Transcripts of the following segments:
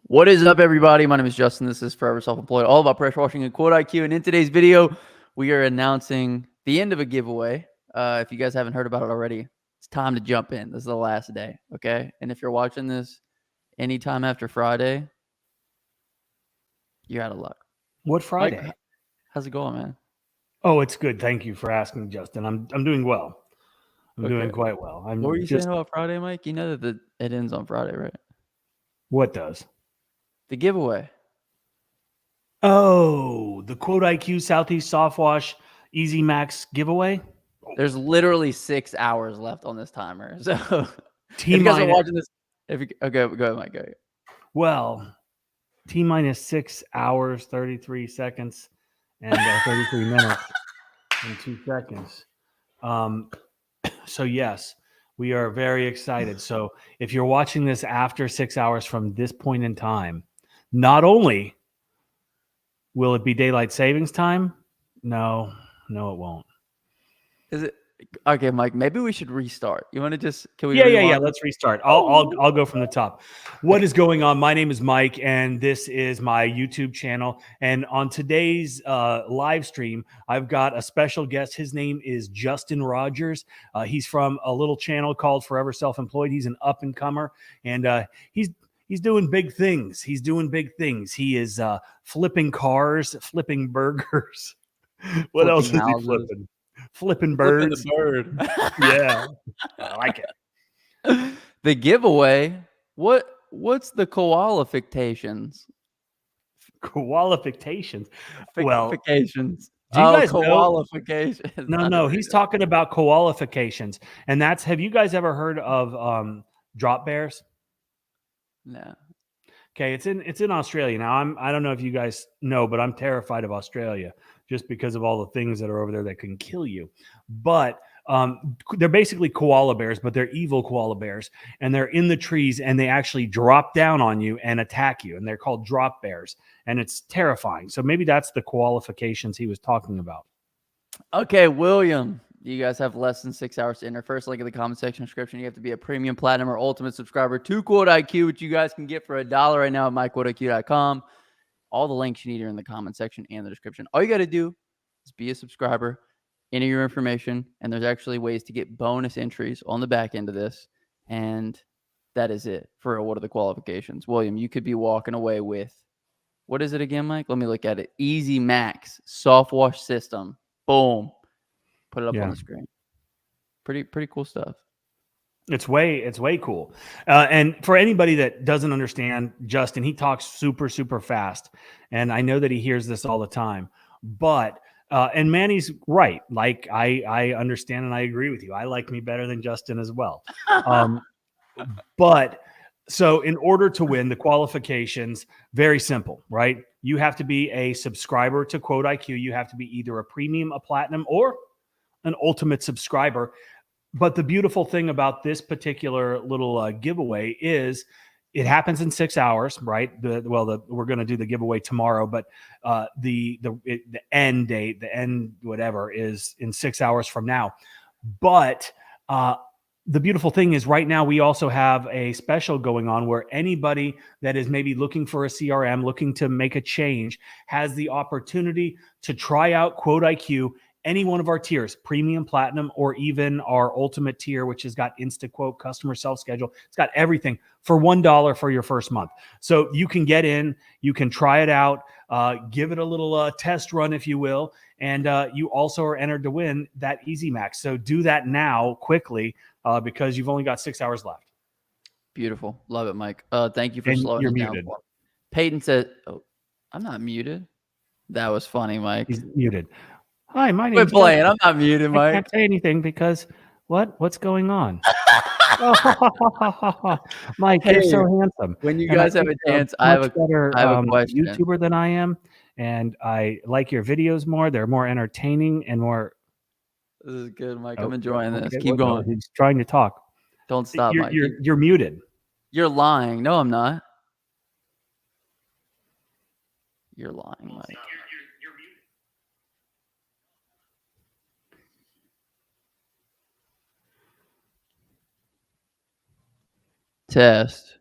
What is up, everybody? My name is Justin. This is Forever Self-Employed, all about pressure washing and QuoteIQ. And in today's video, we are announcing the end of a giveaway. If you guys haven't heard about it already, it's time to jump in. This is the last day, okay? And if you're watching this anytime after Friday, you're out of luck. What Friday? Mike, how's it going, man? Oh, it's good. Thank you for asking, Justin. I'm doing well. I'm Okay. doing quite well. What were you saying about Friday, Mike? You know that it ends on Friday, right? What does? The giveaway. Oh, the QuoteIQ Southeast Softwash Easy Max giveaway. There's literally 6 hours left on this timer. So if T you guys are minus. watching this, okay, go ahead, Mike. Go ahead. Well, T minus 6 hours, 33 seconds, and 33 minutes and 2 seconds. So yes, we are very excited. So if you're watching this after 6 hours from this point in time, not only will it be daylight savings time? No, it won't. Is it okay, Mike? Maybe we should restart. You want to just? Can we? Yeah. Let's restart. I'll go from the top. What is going on? My name is Mike, and this is my YouTube channel. And on today's live stream, I've got a special guest. His name is Justin Rogers. He's from a little channel called Forever Self-Employed. He's an up and comer, and he's doing big things. He is flipping cars, flipping burgers. What Flipping else is houses. he flipping? Flipping birds. Flipping the bird. Yeah, I like it. The giveaway. What's the qualifications? Qualifications. Qualifications. Do you guys know? Qualifications. No. He's talking about qualifications, and that's. Have you guys ever heard of drop bears? No. Okay, it's in Australia now. I don't know if you guys know, but I'm terrified of Australia just because of all the things that are over there that can kill you. But they're basically koala bears, but they're evil koala bears, and they're in the trees, and they actually drop down on you and attack you, and they're called drop bears, and it's terrifying. So maybe that's the qualifications he was talking about. Okay, William. You guys have less than 6 hours to enter. First, link in the comment section description. You have to be a premium, platinum, or ultimate subscriber to QuoteIQ, which you guys can get for $1 right now at myquoteIQ.com. All the links you need are in the comment section and the description. All you got to do is be a subscriber, enter your information, and there's actually ways to get bonus entries on the back end of this. And that is it for what are the qualifications. William, you could be walking away with, what is it again, Mike? Let me look at it. Easy Max soft wash system. Boom. Put it up on the screen. Pretty cool stuff. It's way cool. And for anybody that doesn't understand Justin, he talks super, super fast. And I know that he hears this all the time. But and Manny's right. Like I understand and I agree with you. I like me better than Justin as well. But so in order to win, the qualifications, very simple, right? You have to be a subscriber to QuoteIQ. You have to be either a premium, a platinum, or an ultimate subscriber. But the beautiful thing about this particular little giveaway is it happens in 6 hours, right? We're going to do the giveaway tomorrow, but the end date, the end whatever is in 6 hours from now. But the beautiful thing is right now we also have a special going on where anybody that is maybe looking for a CRM, looking to make a change, has the opportunity to try out QuoteIQ. Any one of our tiers, premium, platinum, or even our ultimate tier, which has got InstaQuote, customer self-schedule. It's got everything for $1 for your first month. So you can get in, you can try it out, give it a little test run, if you will. And you also are entered to win that Easy Max. So do that now quickly because you've only got 6 hours left. Beautiful. Love it, Mike. Thank you for And slowing you're it down. muted. Peyton said, oh, I'm not muted. That was funny, Mike. He's muted. Hi, my name's Quit playing. I'm not muted, Mike. I can't say anything because what's going on? Mike, Hey, you're so handsome. When you guys have a chance, I have a question. YouTuber than I am, and I like your videos more. They're more entertaining and more. This is good, Mike. I'm enjoying this. Okay, Keep going. He's trying to talk. Don't stop, Mike. You're muted. You're lying. No, I'm not. You're lying, Mike. You're muted. Test.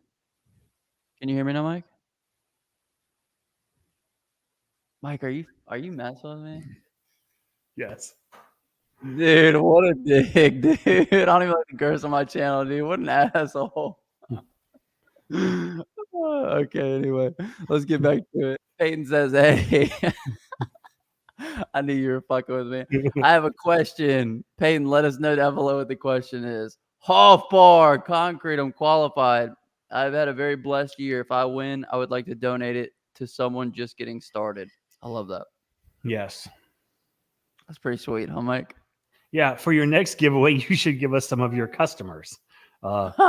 Can you hear me now, Mike? Mike, are you messing with me? Yes. Dude, what a dick, dude. I don't even like to curse on my channel, dude. What an asshole. Okay, anyway, let's get back to it. Peyton says, hey, I knew you were fucking with me. I have a question. Peyton, let us know down below what the question is. Half bar, concrete, I'm qualified. I've had a very blessed year. If I win, I would like to donate it to someone just getting started. I love that. Yes. That's pretty sweet, huh, Mike? Yeah. For your next giveaway, you should give us some of your customers. I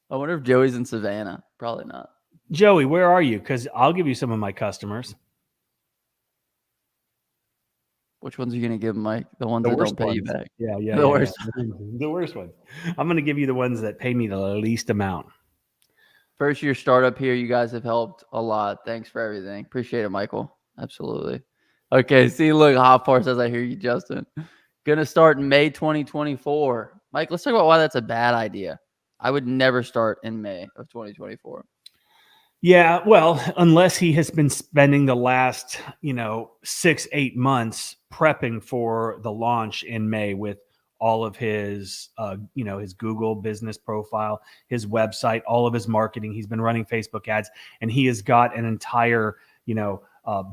wonder if Joey's in Savannah. Probably not. Joey, where are you? Because I'll give you some of my customers. Which ones are you going to give, Mike? The ones The that worst don't pay you ones. back. Yeah. The worst. The worst ones. I'm going to give you the ones that pay me the least amount. First year startup here. You guys have helped a lot. Thanks for everything. Appreciate it, Michael. Absolutely. Okay. See, look, Hotbar says, I hear you, Justin. Going to start in May 2024. Mike, let's talk about why that's a bad idea. I would never start in May of 2024. Yeah, well, unless he has been spending the last, 6-8 months prepping for the launch in May with all of his, his Google business profile, his website, all of his marketing. He's been running Facebook ads, and he has got an entire,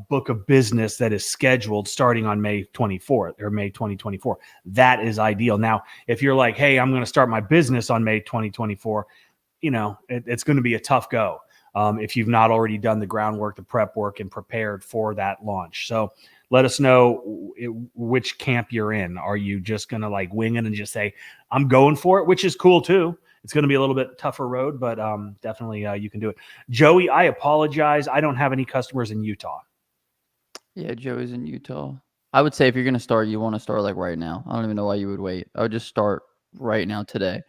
book of business that is scheduled starting on May 24th or May 2024. That is ideal. Now, if you're like, hey, I'm going to start my business on May 2024, it's going to be a tough go. If you've not already done the groundwork, the prep work, and prepared for that launch. So let us know which camp you're in. Are you just going to like wing it and just say, I'm going for it, which is cool too. It's going to be a little bit tougher road, but definitely you can do it. Joey, I apologize. I don't have any customers in Utah. Yeah, Joey's in Utah. I would say if you're going to start, you want to start like right now. I don't even know why you would wait. I would just start right now today.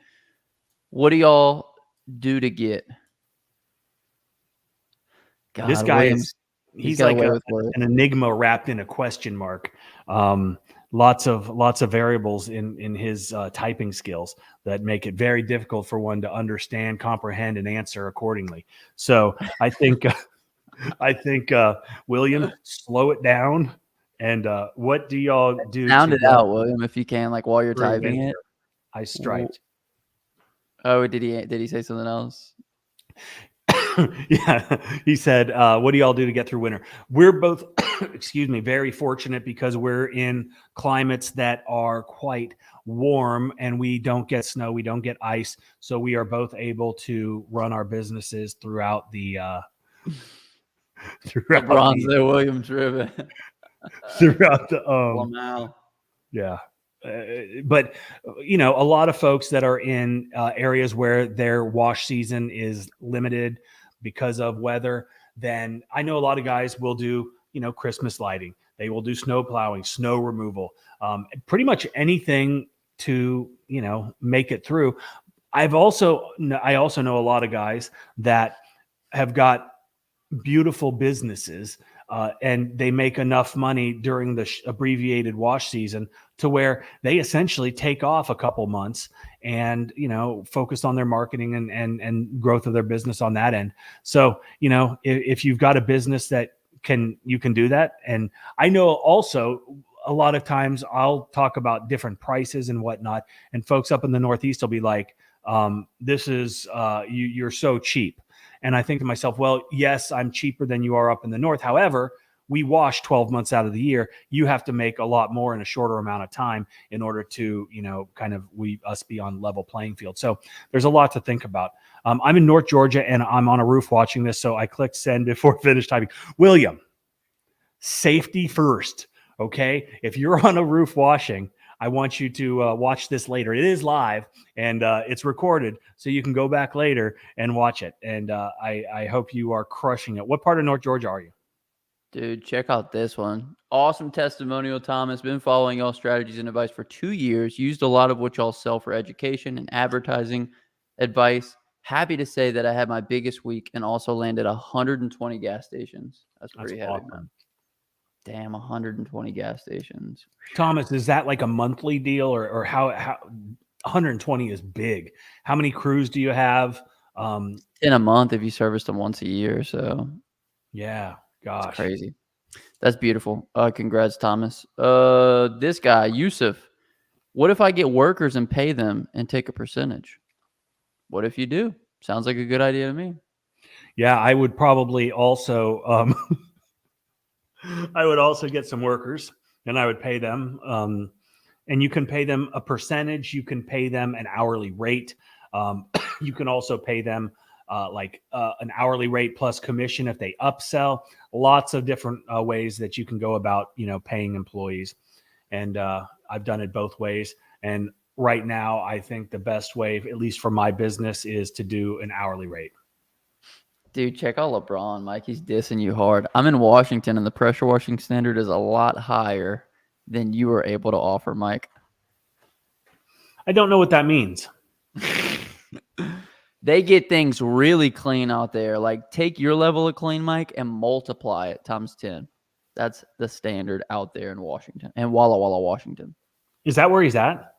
What do y'all do to get? God, This guy he's like an enigma wrapped in a question mark. Lots of variables in his typing skills that make it very difficult for one to understand, comprehend, and answer accordingly. So I think William, slow it down. And what do y'all do? Sound it out, William, if you can, like while you're typing it. I striped. Oh, did he say something else? Yeah, he said, what do y'all do to get through winter? We're both, excuse me, very fortunate because we're in climates that are quite warm and we don't get snow, we don't get ice. So we are both able to run our businesses throughout the William driven. Throughout the yeah. But a lot of folks that are in areas where their wash season is limited because of weather, then I know a lot of guys will do Christmas lighting. They will do snow plowing, snow removal, pretty much anything to make it through. I also know a lot of guys that have got beautiful businesses and they make enough money during the abbreviated wash season to where they essentially take off a couple months and focus on their marketing and growth of their business on that end. So if you've got a business that you can do that. And I know also a lot of times I'll talk about different prices and whatnot, and folks up in the Northeast will be like, this is you're so cheap. And I think to myself, well, yes, I'm cheaper than you are up in the north. However, we wash 12 months out of the year. You have to make a lot more in a shorter amount of time in order to, us be on level playing field. So there's a lot to think about. I'm in North Georgia and I'm on a roof watching this. So I clicked send before finish typing. William, safety first. Okay. If you're on a roof washing, I want you to watch this later. It is live and it's recorded, so you can go back later and watch it. And I hope you are crushing it. What part of North Georgia are you? Dude, check out this one. Awesome testimonial, Thomas. Been following y'all strategies and advice for 2 years. Used a lot of what y'all sell for education and advertising advice. Happy to say that I had my biggest week and also landed 120 gas stations. That's pretty heavy, awesome, man. Damn, 120 gas stations. Thomas, is that like a monthly deal or how 120 is big? How many crews do you have? In a month if you service them once a year. So yeah, Gosh. It's crazy. That's beautiful. Congrats, Thomas. This guy, Yusuf. What if I get workers and pay them and take a percentage? What if you do? Sounds like a good idea to me. Yeah, I would probably also I would also get some workers and I would pay them. And you can pay them a percentage. You can pay them an hourly rate. You can also pay them an hourly rate plus commission if they upsell. Lots of different ways that you can go about, paying employees. And I've done it both ways. And right now, I think the best way, at least for my business, is to do an hourly rate. Dude, check out LeBron, Mike. He's dissing you hard. I'm in Washington, and the pressure washing standard is a lot higher than you were able to offer, Mike. I don't know what that means. They get things really clean out there. Like, take your level of clean, Mike, and multiply it times 10. That's the standard out there in Washington, and Walla Walla, Washington. Is that where he's at?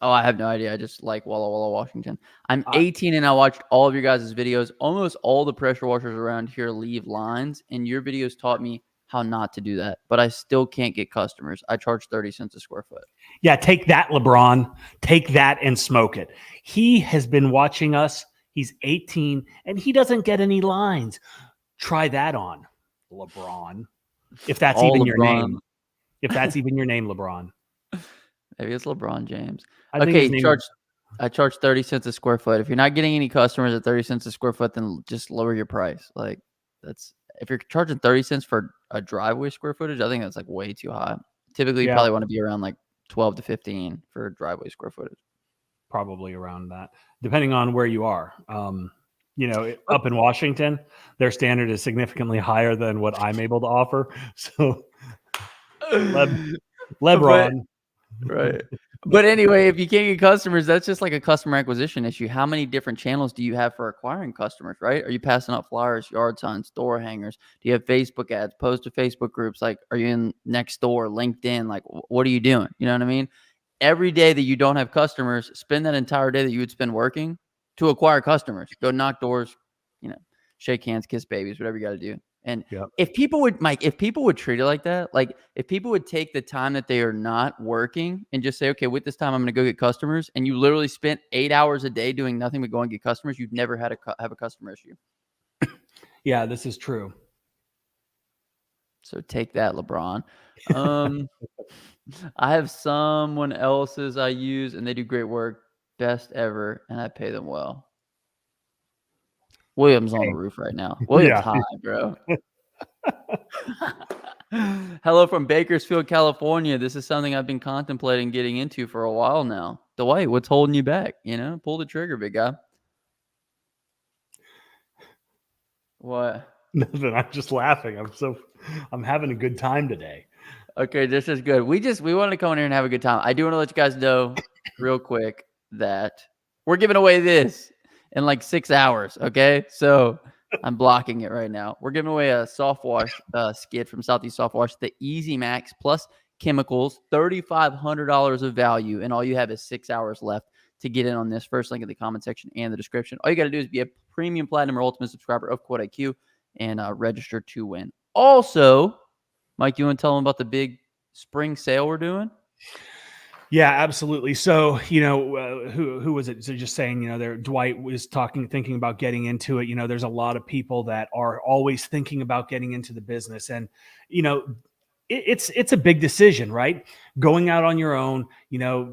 Oh, I have no idea. I just like Walla Walla, Washington. I'm 18 and I watched all of your guys' videos. Almost all the pressure washers around here leave lines, and your videos taught me how not to do that. But I still can't get customers. I charge 30 cents a square foot. Yeah, take that, LeBron. Take that and smoke it. He has been watching us. He's 18, and he doesn't get any lines. Try that on, LeBron. If that's All even your LeBron. name. If that's even your name, LeBron. Maybe it's LeBron James. I think his name I charge 30 cents a square foot. If you're not getting any customers at 30 cents a square foot, then just lower your price. Like, that's if you're charging 30 cents for a driveway square footage, I think that's like way too high. Typically, you probably want to be around like 12 to 15 for driveway square footage. Probably around that, depending on where you are. Up in Washington, their standard is significantly higher than what I'm able to offer. So, LeBron. Right. But anyway, if you can't get customers, that's just like a customer acquisition issue. How many different channels do you have for acquiring customers, right? Are you passing out flyers, yard signs, door hangers? Do you have Facebook ads, post to Facebook groups? Like, are you in Nextdoor, LinkedIn? Like, what are you doing? You know what I mean? Every day that you don't have customers, spend that entire day that you would spend working to acquire customers. Go knock doors, shake hands, kiss babies, whatever you got to do. And if people would, Mike, if people would treat it like that, like if people would take the time that they are not working and just say, okay, with this time, I'm going to go get customers. And you literally spent 8 hours a day doing nothing but go and get customers. You've never had have a customer issue. Yeah, this is true. So take that, LeBron. I have someone else's I use and they do great work. Best ever. And I pay them well. William's on the roof right now. William's high, bro. Hello from Bakersfield, California. This is something I've been contemplating getting into for a while now. Dwight, what's holding you back? Pull the trigger, big guy. What? Nothing. I'm just laughing. I'm having a good time today. Okay, this is good. We wanted to come in here and have a good time. I do want to let you guys know real quick that we're giving away this in like 6 hours. Okay, so I'm blocking it right now. We're giving away a soft wash skid from Southeast Soft Wash, the Easy Max plus chemicals, $3,500 of value, and all you have is 6 hours left to get in on this. First link in the comment section and the description. All you got to do is be a premium, platinum, or ultimate subscriber of QuoteIQ and register to win. Also, Mike, you want to tell them about the big spring sale we're doing? Yeah, absolutely. So, who was it? So just saying, Dwight was thinking about getting into it. There's a lot of people that are always thinking about getting into the business. And, it's a big decision, right? Going out on your own,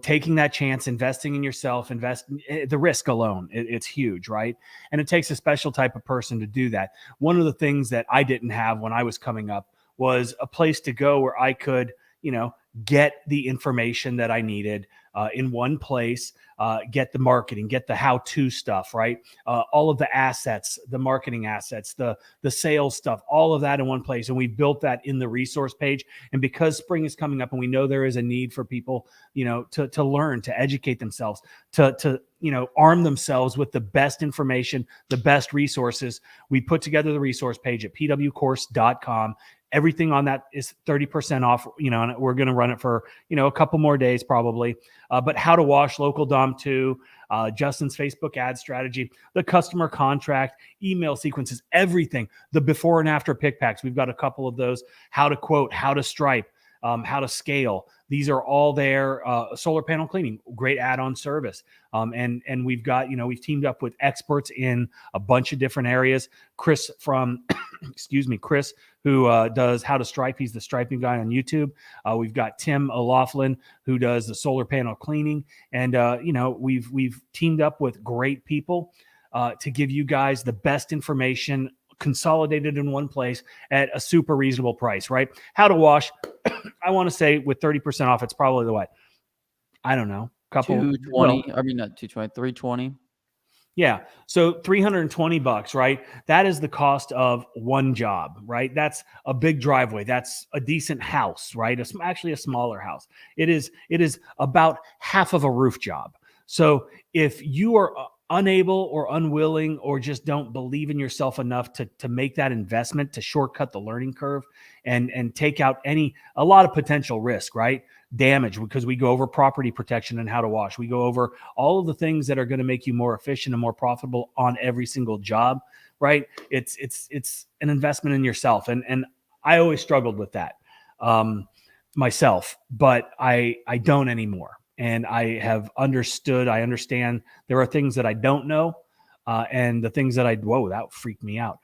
taking that chance, investing in yourself, the risk alone, it's huge, right? And it takes a special type of person to do that. One of the things that I didn't have when I was coming up was a place to go where I could, get the information that I needed in one place, get the marketing, get the how-to stuff, right? All of the assets, the marketing assets, the sales stuff, all of that in one place. And we built that in the resource page. And because spring is coming up and we know there is a need for people, to learn, to educate themselves, to arm themselves with the best information, the best resources, we put together the resource page at pwcourse.com. Everything on that is 30% off, and we're going to run it for, a couple more days probably. But how to wash, local DOM 2, Justin's Facebook ad strategy, the customer contract, email sequences, everything, the before and after pick packs. We've got a couple of those, how to quote, how to stripe, how to scale. These are all there. Solar panel cleaning, great add-on service. And we've got, we've teamed up with experts in a bunch of different areas. Chris from, Chris, who does how to stripe. He's the striping guy on YouTube. We've got Tim O'Laughlin, who does the solar panel cleaning. And, we've teamed up with great people to give you guys the best information consolidated in one place at a super reasonable price, right? How to wash. I want to say with 30% off, it's probably the what? I don't know. Couple 220. I mean, not 220, 320. Yeah. So $320, right? That is the cost of one job, right? That's a big driveway. That's a decent house, right? It's actually a smaller house. It is about half of a roof job. So if you are unable or unwilling or just don't believe in yourself enough to make that investment, to shortcut the learning curve and take out a lot of potential risk, right? Damage, because we go over property protection and how to wash. We go over all of the things that are going to make you more efficient and more profitable on every single job, right? It's an investment in yourself. And I always struggled with that myself, but I don't anymore. And I have understood, I understand there are things that I don't know. And the things that that freaked me out.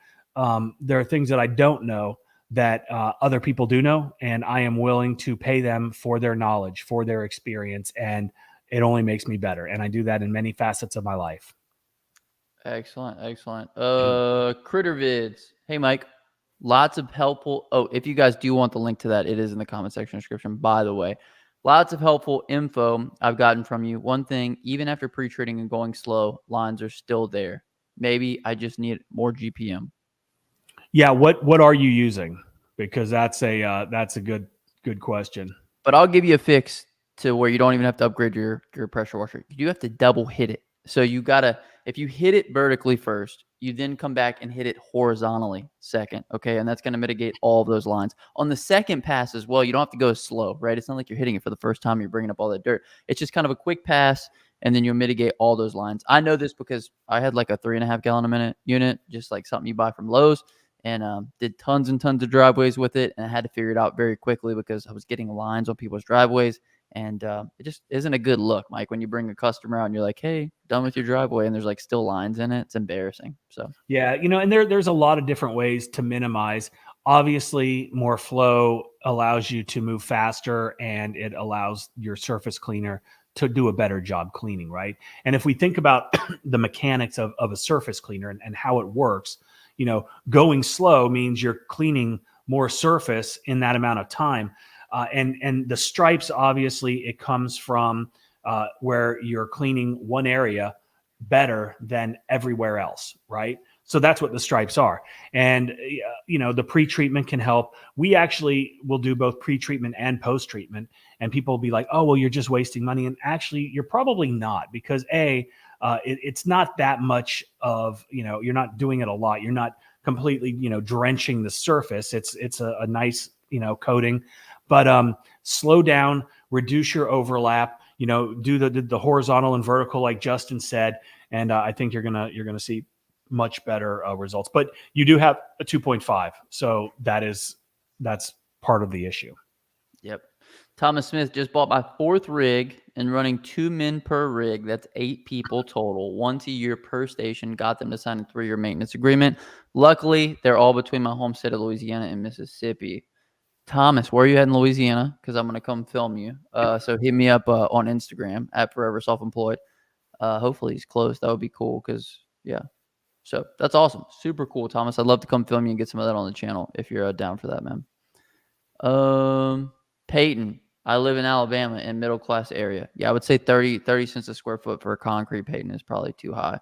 There are things that I don't know that other people do know, and I am willing to pay them for their knowledge, for their experience, and it only makes me better. And I do that in many facets of my life. Excellent. Critter Vids. Hey, Mike. Lots of helpful. Oh, if you guys do want the link to that, it is in the comment section description, by the way. Lots of helpful info I've gotten from you. One thing, even after pre-treating and going slow, lines are still there. Maybe I just need more GPM. Yeah. What are you using? Because that's a good question. But I'll give you a fix to where you don't even have to upgrade your pressure washer. You do have to double hit it. So you gotta, if you hit it vertically first, you then come back and hit it horizontally second. Okay. And that's going to mitigate all of those lines. On the second pass as well, you don't have to go slow, right? It's not like you're hitting it for the first time. You're bringing up all that dirt. It's just kind of a quick pass, and then you'll mitigate all those lines. I know this because I had like a 3.5 gallon a minute unit, just like something you buy from Lowe's, and did tons and tons of driveways with it. And I had to figure it out very quickly because I was getting lines on people's driveways. And it just isn't a good look, Mike, when you bring a customer out and you're like, hey, done with your driveway, and there's like still lines in it. It's embarrassing. So yeah, and there's a lot of different ways to minimize. Obviously, more flow allows you to move faster, and it allows your surface cleaner to do a better job cleaning, right? And if we think about the mechanics of a surface cleaner and how it works, going slow means you're cleaning more surface in that amount of time. And the stripes, obviously, it comes from where you're cleaning one area better than everywhere else, right? So that's what the stripes are. And, the pre-treatment can help. We actually will do both pre-treatment and post-treatment. And people will be like, oh, well, you're just wasting money. And actually, you're probably not, because it's not that much of, you're not doing it a lot. You're not completely, drenching the surface. It's a nice, coating. But slow down, reduce your overlap, do the horizontal and vertical like Justin said, and I think you're gonna see much better results. But you do have a 2.5, so that's part of the issue. Yep. Thomas Smith just bought my 4th rig and running 2 men per rig. That's 8 people total, once a year per station. Got them to sign a 3-year maintenance agreement. Luckily, they're all between my home state of Louisiana and Mississippi. Thomas, where are you at in Louisiana? Because I'm going to come film you. So hit me up on Instagram at Forever Self-Employed. Hopefully he's close. That would be cool because, yeah. So that's awesome. Super cool, Thomas. I'd love to come film you and get some of that on the channel if you're down for that, man. Peyton, I live in Alabama in middle class area. Yeah, I would say 30 cents a square foot for a concrete, Peyton, is probably too high.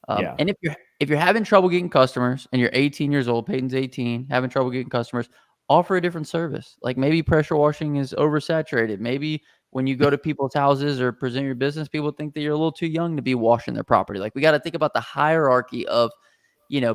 Yeah. And if you're having trouble getting customers and you're 18 years old, Peyton's 18, having trouble getting customers, offer a different service. Like maybe pressure washing is oversaturated. Maybe when you go to people's houses or present your business, people think that you're a little too young to be washing their property. Like we got to think about the hierarchy of,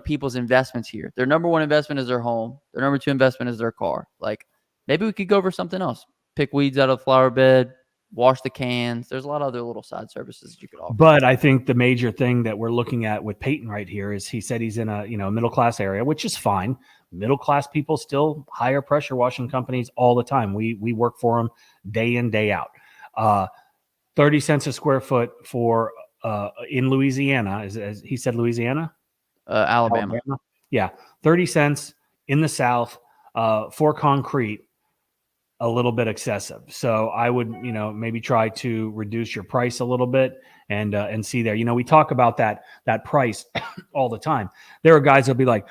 people's investments here. Their number one investment is their home. Their number two investment is their car. Like, maybe we could go over something else. Pick weeds out of the flower bed, wash the cans. There's a lot of other little side services that you could offer. But I think the major thing that we're looking at with Peyton right here is he said he's in a middle class area, which is fine. Middle class people still hire pressure washing companies all the time. We work for them day in, day out. 30 cents a square foot for in Louisiana, as he said, Louisiana, Alabama. Yeah, 30 cents in the South for concrete. A little bit excessive. So I would, maybe try to reduce your price a little bit and see there. We talk about that price all the time. There are guys that'll be like,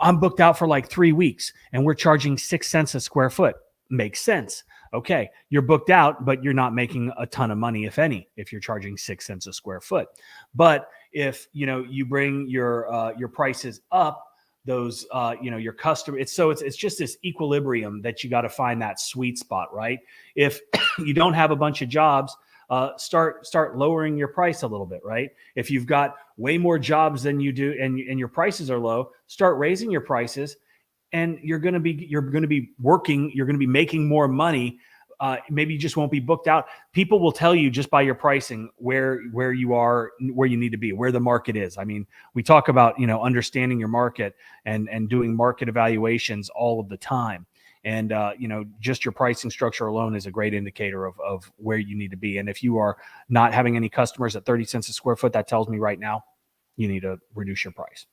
I'm booked out for like 3 weeks and we're charging 6 cents a square foot. Makes sense. Okay, you're booked out, but you're not making a ton of money, if any, if you're charging 6 cents a square foot. But if you bring your prices up, those your customer, it's just this equilibrium that you got to find that sweet spot, right? If you don't have a bunch of jobs, start lowering your price a little bit, right? If you've got way more jobs than you do and your prices are low, start raising your prices, and you're going to be working, you're going to be making more money. Maybe you just won't be booked out. People will tell you just by your pricing where you are, where you need to be, where the market is. I mean, we talk about, understanding your market and doing market evaluations all of the time. And, just your pricing structure alone is a great indicator of where you need to be. And if you are not having any customers at 30 cents a square foot, that tells me right now you need to reduce your price.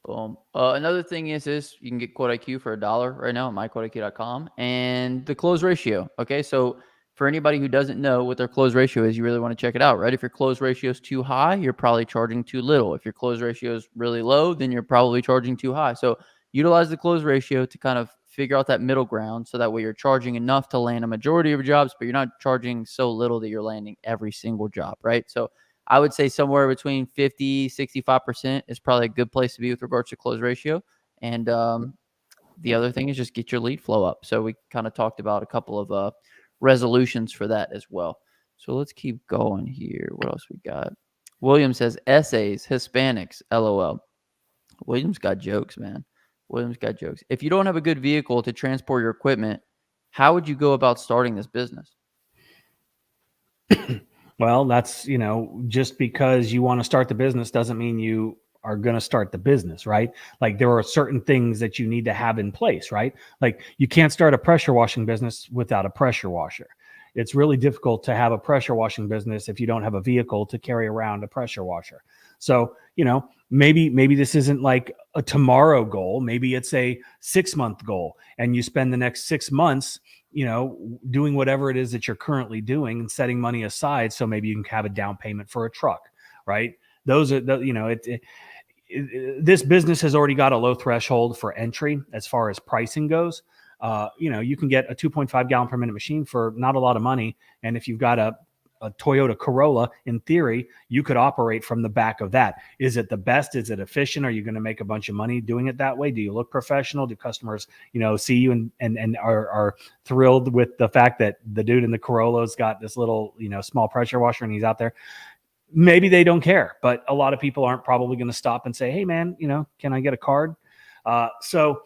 Boom. Another thing is you can get QuoteIQ for $1 right now at myquoteIQ.com, and the close ratio. Okay, so for anybody who doesn't know what their close ratio is, you really want to check it out, right? If your close ratio is too high, you're probably charging too little. If your close ratio is really low, then you're probably charging too high. So utilize the close ratio to kind of figure out that middle ground, so that way you're charging enough to land a majority of your jobs, but you're not charging so little that you're landing every single job, right? So I would say somewhere between 50, 65% is probably a good place to be with regards to close ratio. And the other thing is just get your lead flow up. So we kind of talked about a couple of resolutions for that as well. So let's keep going here. What else we got? William says essays, Hispanics, LOL. William's got jokes, man. William's got jokes. If you don't have a good vehicle to transport your equipment, how would you go about starting this business? Well, that's, just because you want to start the business doesn't mean you are going to start the business, right? Like, there are certain things that you need to have in place, right? Like, you can't start a pressure washing business without a pressure washer. It's really difficult to have a pressure washing business if you don't have a vehicle to carry around a pressure washer. So, maybe this isn't like a tomorrow goal. Maybe it's a 6-month goal, and you spend the next 6 months doing whatever it is that you're currently doing and setting money aside. So maybe you can have a down payment for a truck, right? Those are this business has already got a low threshold for entry as far as pricing goes. You can get a 2.5 gallon per minute machine for not a lot of money. And if you've got a Toyota Corolla, in theory, you could operate from the back of that. Is it the best? Is it efficient? Are you going to make a bunch of money doing it that way? Do you look professional? Do customers, see you and are thrilled with the fact that the dude in the Corolla's got this little, small pressure washer and he's out there? Maybe they don't care, but a lot of people aren't probably going to stop and say, hey man, can I get a card? So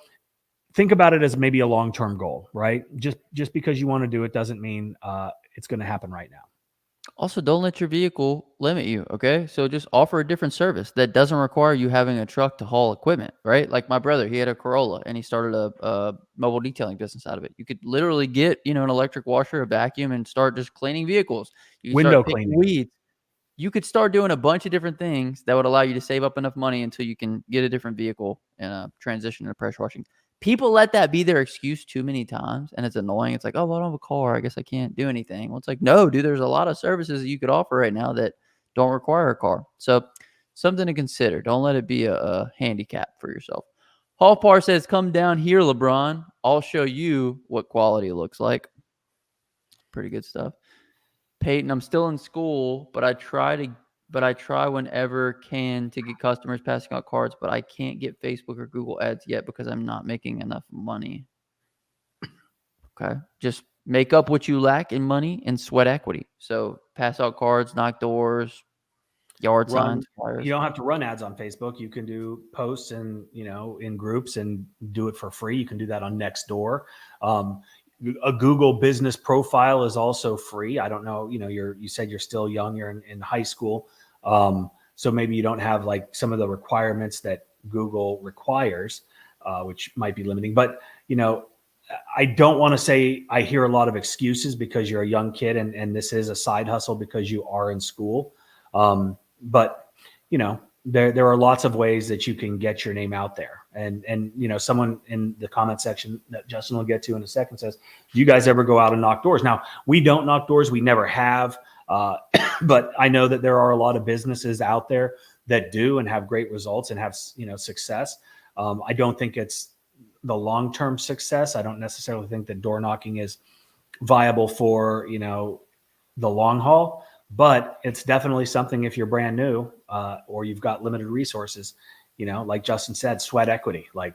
think about it as maybe a long-term goal, right? Just because you want to do it doesn't mean it's going to happen right now. Also, don't let your vehicle limit you, okay? So just offer a different service that doesn't require you having a truck to haul equipment, right? Like my brother, he had a Corolla and he started a mobile detailing business out of it. You could literally get, an electric washer, a vacuum, and start just cleaning vehicles. You could Window start picking cleaning. weeds. You could start doing a bunch of different things that would allow you to save up enough money until you can get a different vehicle and transition into pressure washing. People let that be their excuse too many times, and it's annoying. It's like, oh, well, I don't have a car. I guess I can't do anything. Well, it's like, no, dude, there's a lot of services that you could offer right now that don't require a car. So something to consider. Don't let it be a handicap for yourself. Hall Par says, come down here, LeBron. I'll show you what quality looks like. Pretty good stuff. Peyton, I'm still in school, but I try whenever can to get customers passing out cards, but I can't get Facebook or Google ads yet because I'm not making enough money. Okay. Just make up what you lack in money and sweat equity. So pass out cards, knock doors, Yard run. signs, flyers. You don't have to run ads on Facebook. You can do posts and in groups and do it for free. You can do that on Nextdoor. A Google business profile is also free. I don't know. You said you're still young. You're in high school, so maybe you don't have like some of the requirements that Google requires, which might be limiting. But I don't want to say I hear a lot of excuses because you're a young kid and this is a side hustle because you are in school. But there are lots of ways that you can get your name out there. And someone in the comment section that Justin will get to in a second says, do you guys ever go out and knock doors? Now, we don't knock doors. We never have. But I know that there are a lot of businesses out there that do and have great results and have, success. I don't think it's the long-term success. I don't necessarily think that door knocking is viable for, the long haul, but it's definitely something if you're brand new or you've got limited resources, like Justin said, sweat equity, like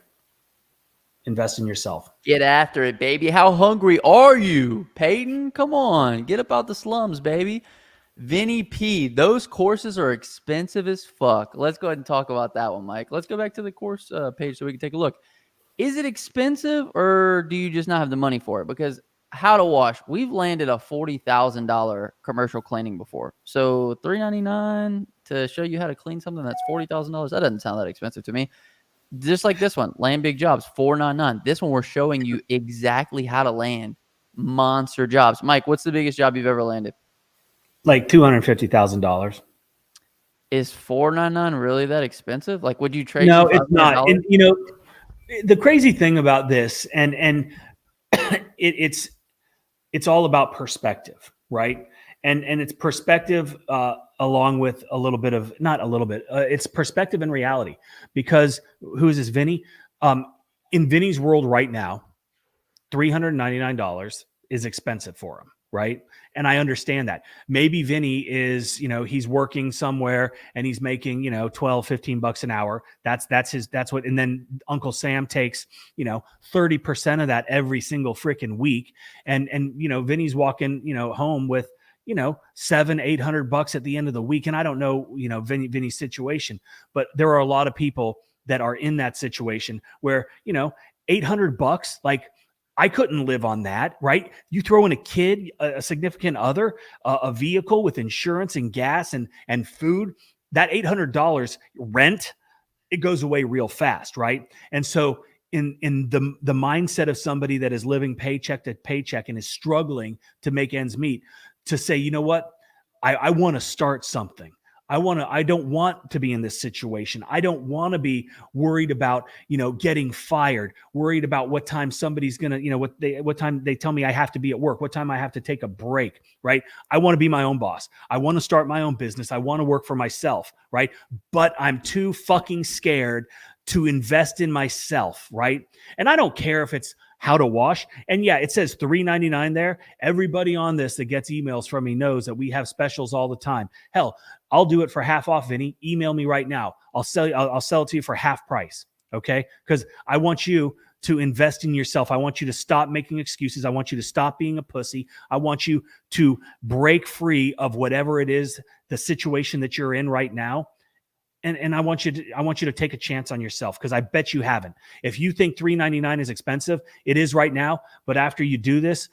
invest in yourself. Get after it, baby. How hungry are you, Peyton? Come on, get up out the slums, baby. Vinny P, those courses are expensive as fuck. Let's go ahead and talk about that one, Mike. Let's go back to the course page so we can take a look. Is it expensive or do you just not have the money for it? Because how to wash, we've landed a $40,000 commercial cleaning before. So $399 to show you how to clean something that's $40,000. That doesn't sound that expensive to me. Just like this one, land big jobs, $499. This one, we're showing you exactly how to land monster jobs. Mike, what's the biggest job you've ever landed? Like $250,000. Is $499 really that expensive? Like, would you trade? No, it's not. And the crazy thing about this, and it's all about perspective, right? And it's perspective along with a little bit of, not a little bit, it's perspective and reality. Because who is this, Vinny? In Vinny's world right now, $399 is expensive for him, right? And I understand that. Maybe Vinny is, he's working somewhere and he's making, 12, 15 bucks an hour. That's what, and then Uncle Sam takes, 30% of that every single freaking week. And Vinny's walking, home with, $700-800 at the end of the week. And I don't know, Vinny's situation, but there are a lot of people that are in that situation where, $800, like, I couldn't live on that, right? You throw in a kid, a significant other, a vehicle with insurance and gas and food, that $800 rent, it goes away real fast, right? And so in the mindset of somebody that is living paycheck to paycheck and is struggling to make ends meet, to say, you know what, I want to start something. I don't want to be in this situation. I don't want to be worried about, getting fired, worried about what time somebody's going to, what time they tell me I have to be at work, what time I have to take a break, right? I want to be my own boss. I want to start my own business. I want to work for myself, right? But I'm too fucking scared to invest in myself, right? And I don't care if it's how to wash. And yeah, it says $399 there. Everybody on this that gets emails from me knows that we have specials all the time. Hell, I'll do it for half off, Vinny. Email me right now. I'll sell it to you for half price. Okay? Because I want you to invest in yourself. I want you to stop making excuses. I want you to stop being a pussy. I want you to break free of whatever it is, the situation that you're in right now. And I want you to take a chance on yourself, because I bet you haven't. If you think $399 is expensive, it is right now. But after you do this,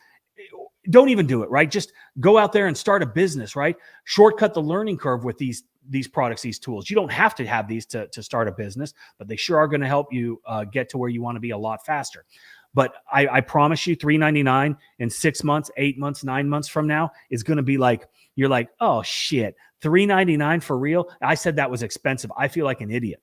don't even do it, right? Just go out there and start a business, right? Shortcut the learning curve with these products, these tools. You don't have to have these to start a business, but they sure are going to help you get to where you want to be a lot faster. But I promise you, $399 in 6 months, 8 months, 9 months from now is going to be like, you're like, oh shit, $399 for real? I said that was expensive. I feel like an idiot.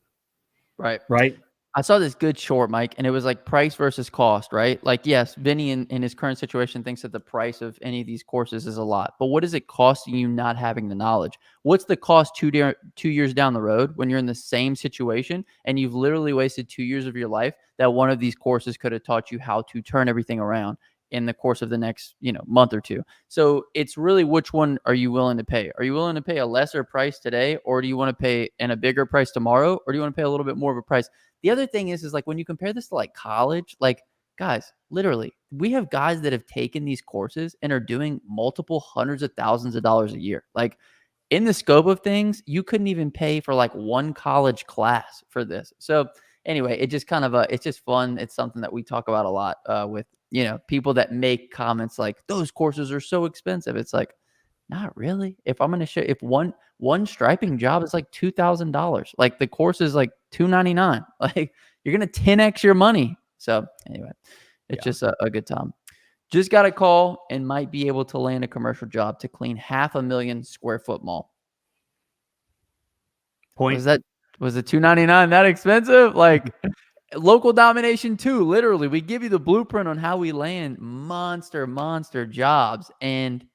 Right. Right. I saw this good short, Mike, and it was like price versus cost, right? Like, yes, Vinny in his current situation thinks that the price of any of these courses is a lot, but what is it costing you not having the knowledge? What's the cost 2 years down the road when you're in the same situation and you've literally wasted 2 years of your life that one of these courses could have taught you how to turn everything around in the course of the next, month or two. So it's really, which one are you willing to pay? Are you willing to pay a lesser price today, or do you want to pay a bigger price tomorrow, or do you want to pay a little bit more of a price? The other thing is like when you compare this to like college, like guys, literally, we have guys that have taken these courses and are doing multiple hundreds of thousands of dollars a year. Like, in the scope of things, you couldn't even pay for like one college class for this. So anyway, it just kind of it's just fun. It's something that we talk about a lot with people that make comments like those courses are so expensive. It's like, not really. If I'm gonna show, if one striping job is like $2,000, like the course is like $299, like you're gonna 10x your money. So anyway, it's just a good time. Just got a call and might be able to land a commercial job to clean 500,000 square foot mall. Point. Was the $299 that expensive? Like local domination too. Literally, we give you the blueprint on how we land monster jobs, and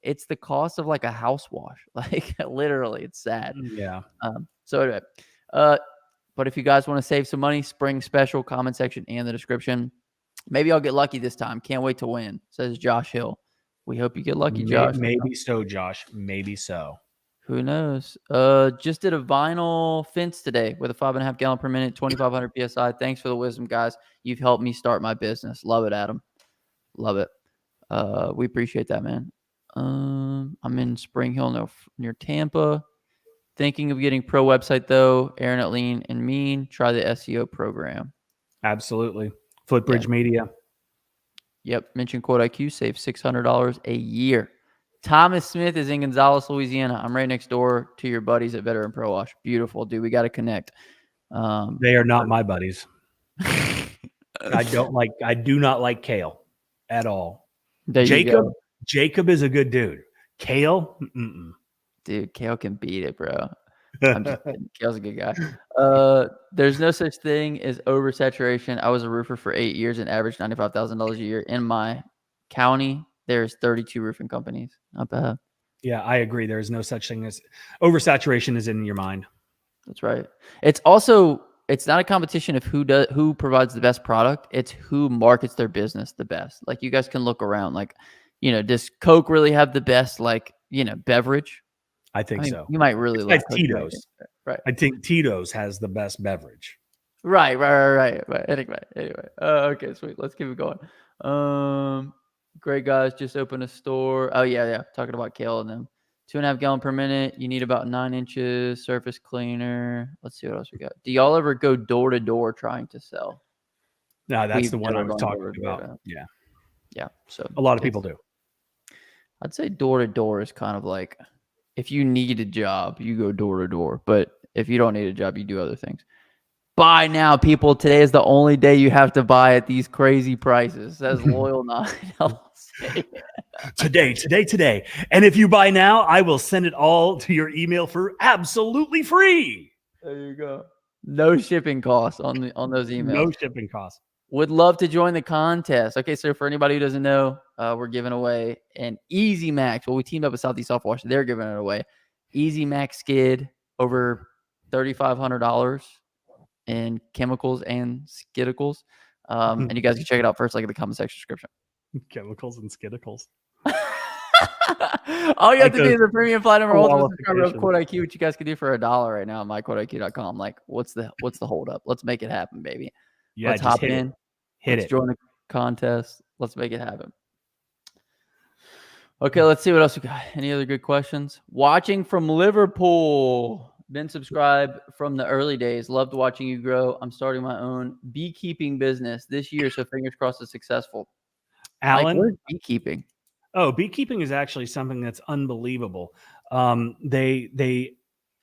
it's the cost of like a house wash. Like literally, it's sad. Yeah. So anyway, but if you guys want to save some money, spring special, comment section and the description. Maybe I'll get lucky this time. Can't wait to win, says Josh Hill. We hope you get lucky, Josh. Maybe so, Josh. Maybe so. Who knows? Just did a vinyl fence today with a 5.5 gallon per minute, 2,500 PSI. Thanks for the wisdom, guys. You've helped me start my business. Love it, Adam. Love it. We appreciate that, man. I'm in Spring Hill, near Tampa. Thinking of getting pro website though. Aaron at Lean and Mean. Try the SEO program. Absolutely. Footbridge Media. Yep. Mention QuoteIQ. Save $600 a year. Thomas Smith is in Gonzales, Louisiana. I'm right next door to your buddies at Veteran Pro Wash. Beautiful, dude. We got to connect. They are not my buddies. I do not like Kale at all. Jacob is a good dude. Kale, dude, Kale can beat it, bro. I'm just kidding. Kale's a good guy. There's no such thing as oversaturation. I was a roofer for 8 years and averaged $95,000 a year. In my county, there's 32 roofing companies. Not bad. Yeah, I agree. There is no such thing as oversaturation is in your mind. That's right. It's also, it's not a competition of who provides the best product. It's who markets their business the best. Like you guys can look around. Like, does Coke really have the best beverage? I think so. You might really like Tito's. Right. I think Tito's has the best beverage. Right. Anyway. Okay, sweet. Let's keep it going. Great guys. Just opened a store. Oh yeah. Talking about Kale and them. 2.5 gallon per minute. You need about 9 inches surface cleaner. Let's see what else we got. Do y'all ever go door to door trying to sell? No, that's the one I was talking about. Yeah. So a lot of people do. I'd say door to door is kind of like, if you need a job, you go door to door. But if you don't need a job, you do other things. Buy now, people. Today is the only day you have to buy at these crazy prices. Says Loyal 9 LLC. Today. And if you buy now, I will send it all to your email for absolutely free. There you go. No shipping costs on those emails. No shipping costs. Would love to join the contest. Okay, so for anybody who doesn't know, we're giving away an Easy Max. Well, we teamed up with Southeast Softwash. They're giving it away. Easy Max skid over $3,500 in chemicals and skidicals. And you guys can check it out first, like in the comment section description. Chemicals and skidicals. All you have to do is a premium platinum or ultimate subscriber of QuoteIQ, which you guys can do for $1 right now at myquoteiq.com. Like, what's the hold up? Let's make it happen, baby. Yeah, let's hop in. Let's join the contest. Let's make it happen. Okay, let's see what else we got. Any other good questions? Watching from Liverpool. Been subscribed from the early days. Loved watching you grow. I'm starting my own beekeeping business this year, so fingers crossed it's successful. Alan, what is beekeeping? Oh, beekeeping is actually something that's unbelievable. They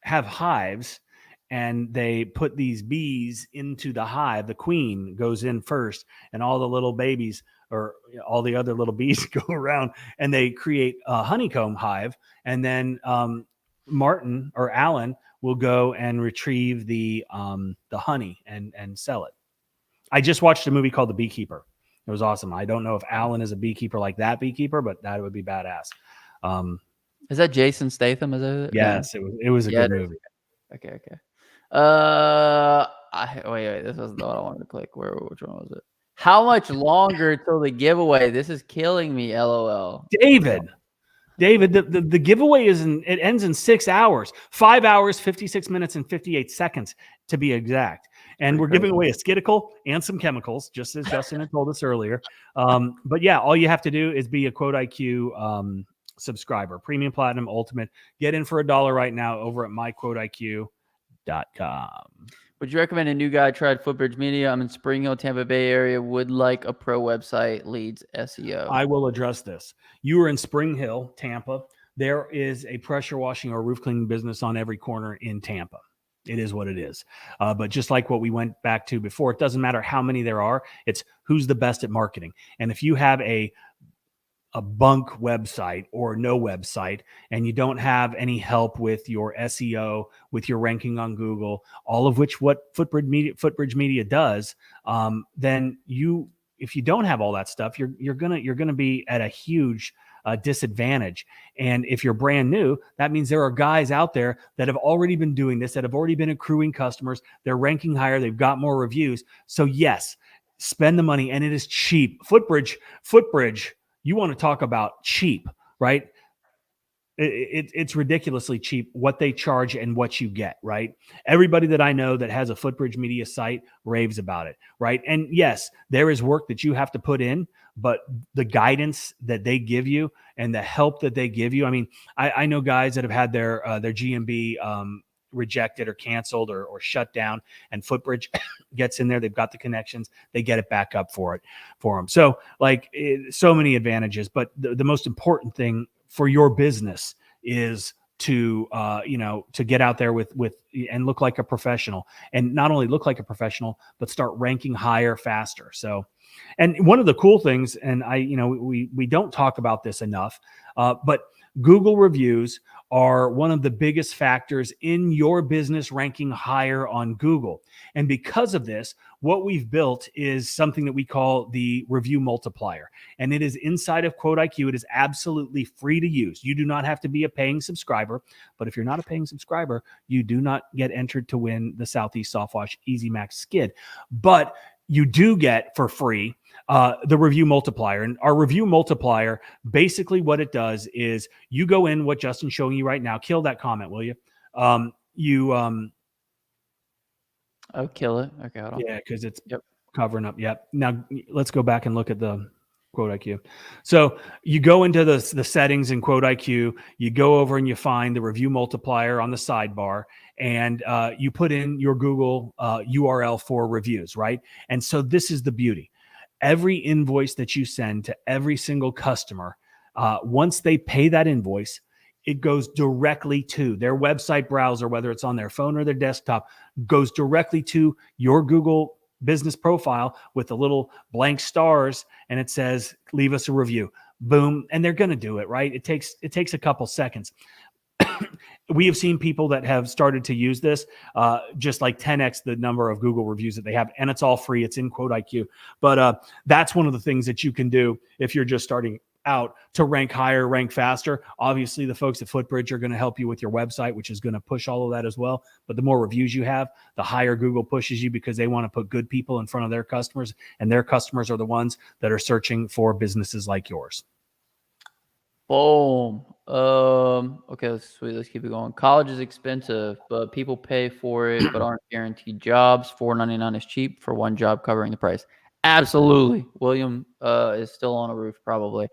have hives. And they put these bees into the hive. The queen goes in first, and all the little babies or all the other little bees go around, and they create a honeycomb hive. And then Martin or Alan will go and retrieve the honey and sell it. I just watched a movie called The Beekeeper. It was awesome. I don't know if Alan is a beekeeper like that beekeeper, but that would be badass. Is that Jason Statham? Is it? Yes, it was a good movie. Okay. Wait. This wasn't the one I wanted to click. Which one was it? How much longer till the giveaway? This is killing me. LOL. David, the giveaway it ends in 6 hours, 5 hours, 56 minutes, and 58 seconds to be exact. And we're giving away a skidical and some chemicals, just as Justin had told us earlier. But yeah, all you have to do is be a QuoteIQ subscriber, premium, platinum, ultimate. Get in for $1 right now over at myquoteiq.com. Would you recommend a new guy tried Footbridge Media? I'm in Spring Hill, Tampa Bay area. Would like a pro website, leads SEO. I will address this. You are in Spring Hill, Tampa. There is a pressure washing or roof cleaning business on every corner in Tampa. It is what it is. But just like what we went back to before, it doesn't matter how many there are. It's who's the best at marketing. And if you have a bunk website or no website, and you don't have any help with your SEO, with your ranking on Google, all of which what Footbridge Media does, then if you don't have all that stuff, you're gonna be at a huge disadvantage. And if you're brand new, that means there are guys out there that have already been doing this, that have already been accruing customers. They're ranking higher. They've got more reviews. So yes, spend the money, and it is cheap. Footbridge. You want to talk about cheap, right? It's ridiculously cheap what they charge and what you get, right? Everybody that I know that has a Footbridge Media site raves about it, right? And yes, there is work that you have to put in, but the guidance that they give you and the help that they give you. I mean, I know guys that have had their GMB rejected or canceled or shut down, and Footbridge gets in there. They've got the connections. They get it back up for them. So so many advantages, but the most important thing for your business is to get out there with and look like a professional, and not only look like a professional, but start ranking higher faster. So, and one of the cool things, and we don't talk about this enough, but Google reviews are one of the biggest factors in your business ranking higher on Google. And because of this, what we've built is something that we call the review multiplier. And it is inside of QuoteIQ. It is absolutely free to use. You do not have to be a paying subscriber. But if you're not a paying subscriber, you do not get entered to win the Southeast Softwash Easy Max skid. But you do get for free the review multiplier. And our review multiplier, basically what it does is you go in, what Justin's showing you right now. Kill that comment, will you? Oh, kill it. Okay, hold on. Yeah, because it's covering up. Yep. Now let's go back and look at the QuoteIQ. So you go into the settings in QuoteIQ, you go over and you find the review multiplier on the sidebar, and you put in your Google URL for reviews, right? And so this is the beauty. Every invoice that you send to every single customer, once they pay that invoice, it goes directly to their website browser, whether it's on their phone or their desktop, goes directly to your Google business profile with the little blank stars, and it says, leave us a review. Boom. And they're going to do it, right? It takes a couple seconds. We have seen people that have started to use this, just like 10x the number of Google reviews that they have, and it's all free. It's in QuoteIQ. But that's one of the things that you can do if you're just starting out to rank higher, rank faster. Obviously, the folks at Footbridge are going to help you with your website, which is going to push all of that as well. But the more reviews you have, the higher Google pushes you, because they want to put good people in front of their customers, and their customers are the ones that are searching for businesses like yours. Boom. Okay, let's keep it going. College is expensive, but people pay for it, but aren't guaranteed jobs. $4.99 is cheap for one job covering the price. Absolutely. William is still on a roof, probably.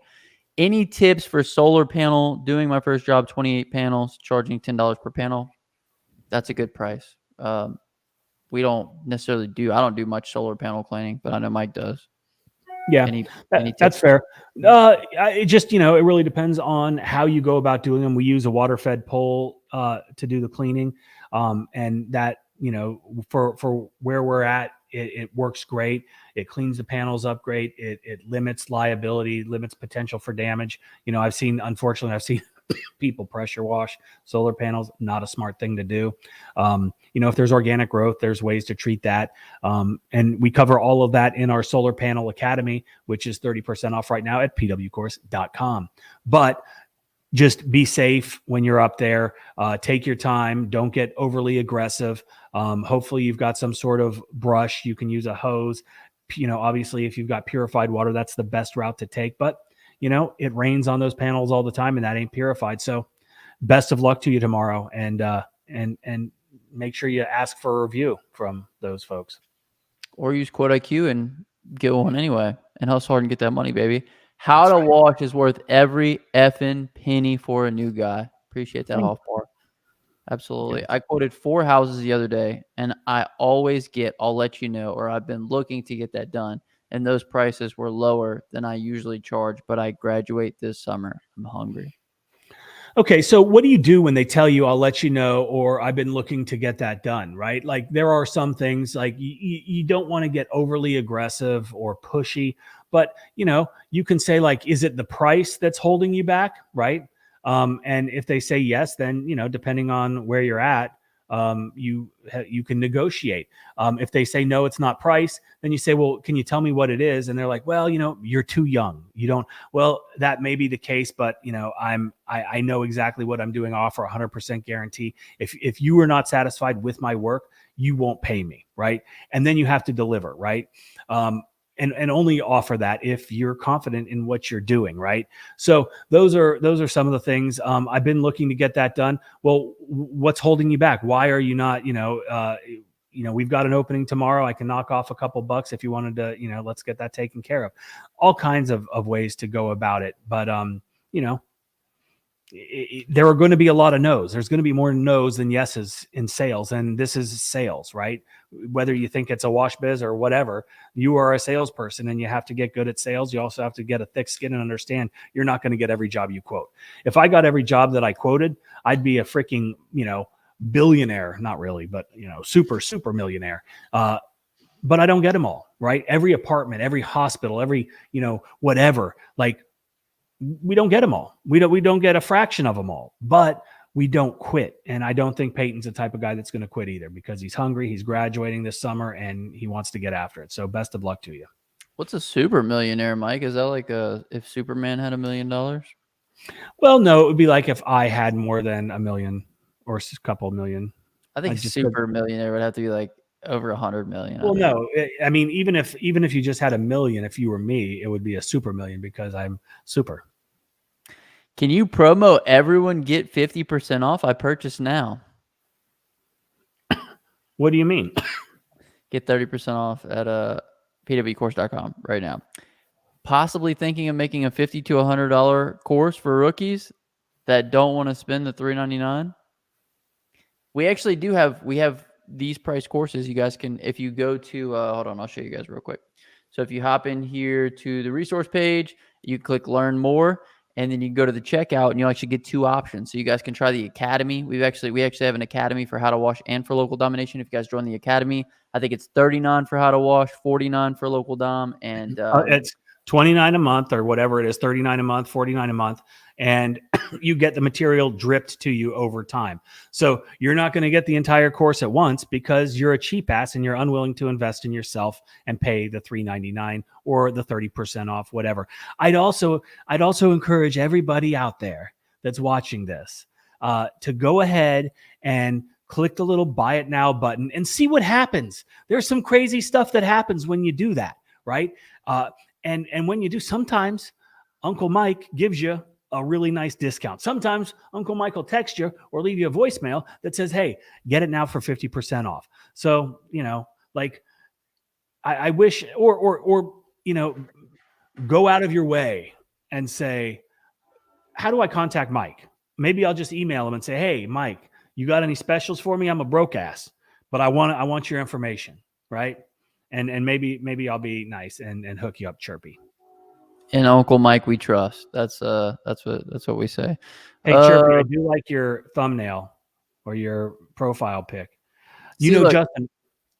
Any tips for solar panel? Doing my first job, 28 panels, charging $10 per panel. That's a good price. We don't necessarily I don't do much solar panel cleaning, but I know Mike does. Yeah, that's fair. It just, it really depends on how you go about doing them. We use a water-fed pole to do the cleaning, and that, for where we're at, it works great. It cleans the panels up great. It limits liability, limits potential for damage. Unfortunately, I've seen people pressure wash solar panels. Not a smart thing to do. If there's organic growth, there's ways to treat that. And we cover all of that in our Solar Panel Academy, which is 30% off right now at pwcourse.com. But just be safe when you're up there. Take your time. Don't get overly aggressive. Hopefully you've got some sort of brush. You can use a hose. Obviously, if you've got purified water, that's the best route to take. But it rains on those panels all the time, and that ain't purified. So best of luck to you tomorrow, and make sure you ask for a review from those folks. Or use QuoteIQ and get one anyway, and hustle hard and get that money, baby. How to Wash is worth every effing penny for a new guy. Appreciate that, Hoff Bar. Absolutely. Yes. I quoted 4 houses the other day, and I always get, I'll let you know, or I've been looking to get that done. And those prices were lower than I usually charge, but I graduate this summer. I'm hungry. Okay, so what do you do when they tell you, I'll let you know, or I've been looking to get that done, right? Like there are some things like you don't want to get overly aggressive or pushy, but you can say like, is it the price that's holding you back, right? And if they say yes, then, depending on where you're at, you can negotiate. If they say no, it's not price, then you say, well, can you tell me what it is? And they're like, well, you're too young. You don't. Well, that may be the case, but I know exactly what I'm doing. I offer 100% guarantee. If you are not satisfied with my work, you won't pay me, right? And then you have to deliver, right? And only offer that if you're confident in what you're doing, right? So those are some of the things. I've been looking to get that done. Well, what's holding you back? Why are you not? We've got an opening tomorrow. I can knock off a couple bucks if you wanted to. Let's get that taken care of. All kinds of ways to go about it, but there are going to be a lot of no's. There's going to be more no's than yeses in sales. And this is sales, right? Whether you think it's a wash biz or whatever, you are a salesperson and you have to get good at sales. You also have to get a thick skin and understand you're not going to get every job you quote. If I got every job that I quoted, I'd be a freaking, billionaire. Not really, but, super millionaire. But I don't get them all, right? Every apartment, every hospital, every, whatever, like, we don't get them all. We don't get a fraction of them all, but we don't quit. And I don't think Peyton's the type of guy that's going to quit either because he's hungry. He's graduating this summer and he wants to get after it. So best of luck to you. What's a super millionaire, Mike? Is that like if Superman had $1 million? Well, no, it would be like if I had more than $1 million or a couple million. I think super millionaire would have to be like over 100 million. Well, no, I mean, even if you just had $1 million, if you were me, it would be a super million because I'm super. Can you promo everyone get 50% off? I purchase now. What do you mean? Get 30% off at pwcourse.com right now. Possibly thinking of making a $50 to $100 course for rookies that don't want to spend the $399. We actually do have these price courses. You guys can, if you go to hold on, I'll show you guys real quick. So if you hop in here to the resource page, you click learn more, and then you go to the checkout and you actually get 2 options. So you guys can try the academy. We actually have an academy for how to wash and for local domination. If you guys join the academy, I think it's $39 for how to wash, $49 for local dom, and it's $29 a month or whatever it is, $39 a month, $49 a month, and you get the material dripped to you over time. So you're not going to get the entire course at once because you're a cheap ass and you're unwilling to invest in yourself and pay the $399 or the 30% off, whatever. I'd also encourage everybody out there that's watching this to go ahead and click the little buy it now button and see what happens. There's some crazy stuff that happens when you do that, right? And when you do, sometimes Uncle Mike gives you a really nice discount. Sometimes Uncle Mike will text you or leave you a voicemail that says, hey, get it now for 50% off. So, like I wish, or go out of your way and say, how do I contact Mike? Maybe I'll just email him and say, hey, Mike, you got any specials for me? I'm a broke ass, but I want your information, right? And maybe I'll be nice and hook you up chirpy. And Uncle Mike we trust. That's what we say. Hey, Chirpy, I do like your thumbnail or your profile pic. Justin,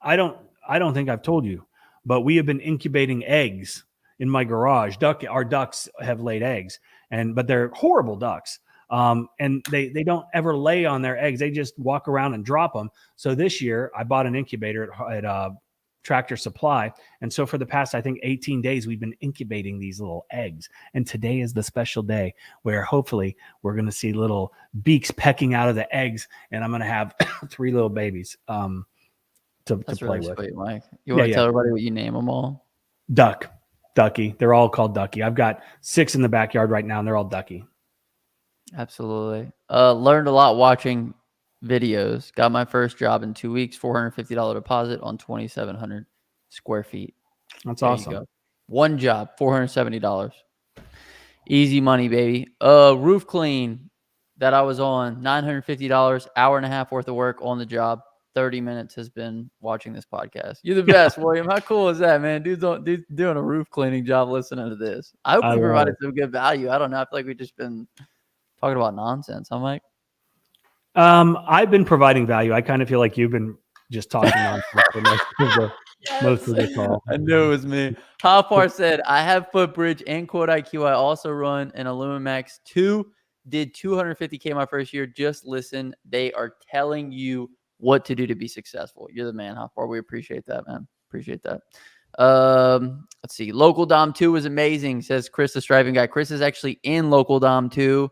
I don't think I've told you, but we have been incubating eggs in my garage. Our ducks have laid eggs, but they're horrible ducks. And they don't ever lay on their eggs. They just walk around and drop them. So this year I bought an incubator at Tractor Supply. And so for the past, I think 18 days, we've been incubating these little eggs. And today is the special day where hopefully we're going to see little beaks pecking out of the eggs. And I'm going to have 3 little babies to That's play really with. Sweet, Mike. You want to tell everybody what you name them all? Ducky. They're all called Ducky. I've got 6 in the backyard right now and they're all Ducky. Absolutely. Learned a lot watching videos. Got my first job in 2 weeks, $450 deposit on 2,700 square feet. That's awesome. One job, $470. Easy money, baby. Roof clean that I was on, $950, hour and a half worth of work on the job. 30 minutes has been watching this podcast. You're the best, William. How cool is that, man? Dude's doing a roof cleaning job listening to this. I hope I we love provided it. some good value. I don't know. I feel like we've just been talking about nonsense. I'm like, I've been providing value. I kind of feel like you've been just talking nonsense for most of the call. I knew it was me. How far said, I have Footbridge and QuoteIQ. I also run an Illumimax 2. Did 250K my first year. Just listen. They are telling you what to do to be successful. You're the man, How far. We appreciate that, man. Appreciate that. Let's see. Local Dom 2 was amazing, says Chris, the striving guy. Chris is actually in Local Dom 2.